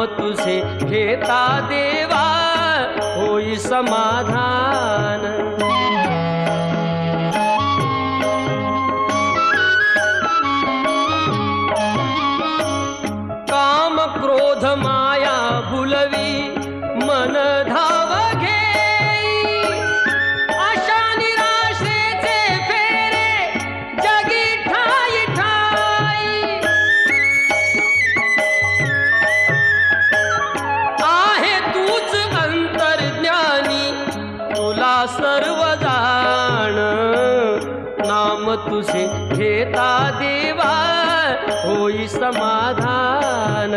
नाम तुझे घेता देवा होई समाधान। काम क्रोध माया भुलवी मन धाव घेई, आशा निराशेचे फेरे जगी ठाई ठाई। आहे तूच अंतर्ज्ञानी तुला सर्व जाण, नाम तुझे घेता देवा होई समाधान।